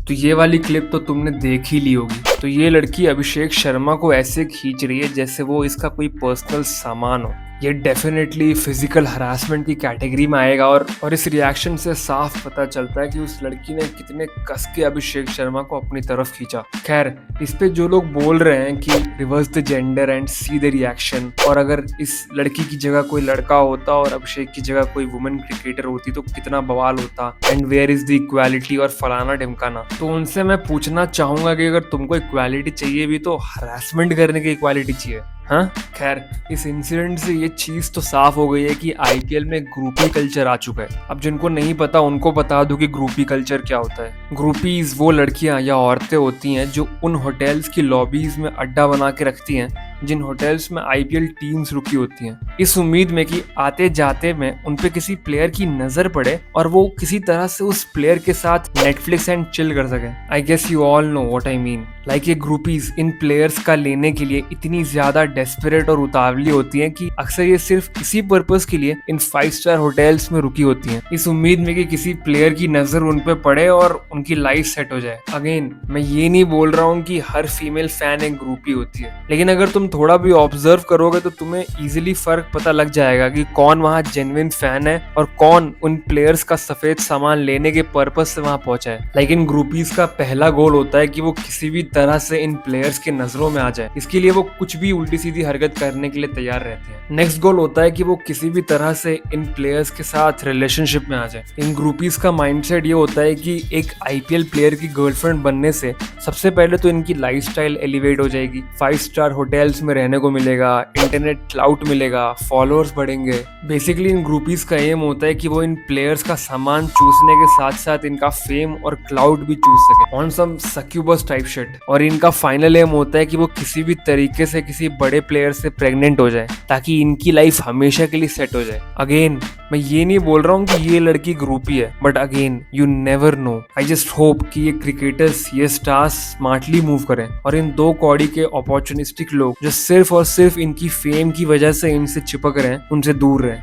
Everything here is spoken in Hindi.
तो ये वाली क्लिप तो तुमने देख ही ली होगी। तो ये लड़की अभिषेक शर्मा को ऐसे खींच रही है जैसे वो इसका कोई पर्सनल सामान हो। ये डेफिनेटली फिजिकल हरासमेंट की कैटेगरी में आएगा और इस रिएक्शन से साफ पता चलता है कि उस लड़की ने कितने कस के अभिषेक शर्मा को अपनी तरफ खींचा। खैर, इस पे जो लोग बोल रहे हैं कि reverse the gender and see the reaction, और अगर इस लड़की की जगह कोई लड़का होता और अभिषेक की जगह कोई वुमेन क्रिकेटर होती तो कितना बवाल होता, and where is the equality और फलाना ढिमकाना। तो उनसे मैं पूछना चाहूंगा कि अगर तुमको इक्वालिटी चाहिए भी तो हरासमेंट करने की इक्वालिटी चाहिए। हाँ, खैर, इस इंसिडेंट से ये चीज तो साफ हो गई है कि आईपीएल में ग्रुपी कल्चर आ चुका है। अब जिनको नहीं पता उनको बता दूं कि ग्रुपी कल्चर क्या होता है। ग्रुपीज वो लड़कियां या औरतें होती हैं जो उन होटल्स की लॉबीज में अड्डा बना के रखती हैं जिन होटल्स में आईपीएल टीम्स रुकी होती हैं, इस उम्मीद में कि आते जाते में उन पे किसी प्लेयर की नजर पड़े और वो किसी तरह से उस प्लेयर के साथ नेटफ्लिक्स एंड चिल कर सके। I guess you all know what I mean. Like ये ग्रुपीज इन प्लेयर्स का लेने के लिए इतनी ज्यादा डेस्परेट और उतावली होती हैं कि अक्सर ये सिर्फ इसी पर्पस के लिए इन 5 स्टार होटल्स में रुकी होती हैं, इस उम्मीद में कि किसी प्लेयर की नजर उन पे पड़े और उनकी लाइफ सेट हो जाए। अगेन, मैं ये नहीं बोल रहा हूँ कि हर फीमेल फैन एक ग्रुपी होती है, लेकिन अगर तुम थोड़ा भी ऑब्जर्व करोगे तो तुम्हें इजीली फर्क पता लग जाएगा कि कौन वहाँ जेन्युइन फैन है और कौन उन प्लेयर्स का सफेद सामान लेने के पर्पस से वहाँ पहुंचा है। लेकिन ग्रुपीज का पहला गोल होता है कि वो किसी भी तरह से इन प्लेयर्स के नजरों में आ जाए। इसके लिए वो कुछ भी उल्टी सीधी हरकत करने के लिए तैयार रहते हैं। नेक्स्ट गोल होता है कि वो किसी भी तरह से इन प्लेयर्स के साथ रिलेशनशिप में आ जाए। इन ग्रुपीज का माइंडसेट ये होता है कि एक आईपीएल प्लेयर की गर्लफ्रेंड बनने से सबसे पहले तो इनकी लाइफस्टाइल एलिवेट हो जाएगी, 5 स्टार होटल्स में रहने को मिलेगा, इंटरनेट क्लाउड मिलेगा, फॉलोअर्स बढ़ेंगे। बेसिकली इन ग्रुपीज का एम होता है कि वो इन प्लेयर्स का सामान चूसने के साथ साथ इनका फेम और क्लाउड भी चूस सके, on some succubus type shit. और इनका फाइनल एम होता है कि वो किसी भी तरीके से किसी बड़े प्लेयर से प्रेग्नेंट हो जाए ताकि इनकी लाइफ हमेशा के लिए सेट हो जाए। अगेन, मैं ये नहीं बोल रहा हूँ कि ये लड़की ग्रुपी है, but again you never know. I just hope कि ये क्रिकेटर्स, ये स्टार्स स्मार्टली मूव करें और इन 2 कौड़ी के अपॉर्चुनिस्टिक लोग जो सिर्फ और सिर्फ इनकी फेम की वजह से इनसे चिपक रहे हैं, उनसे दूर रहे।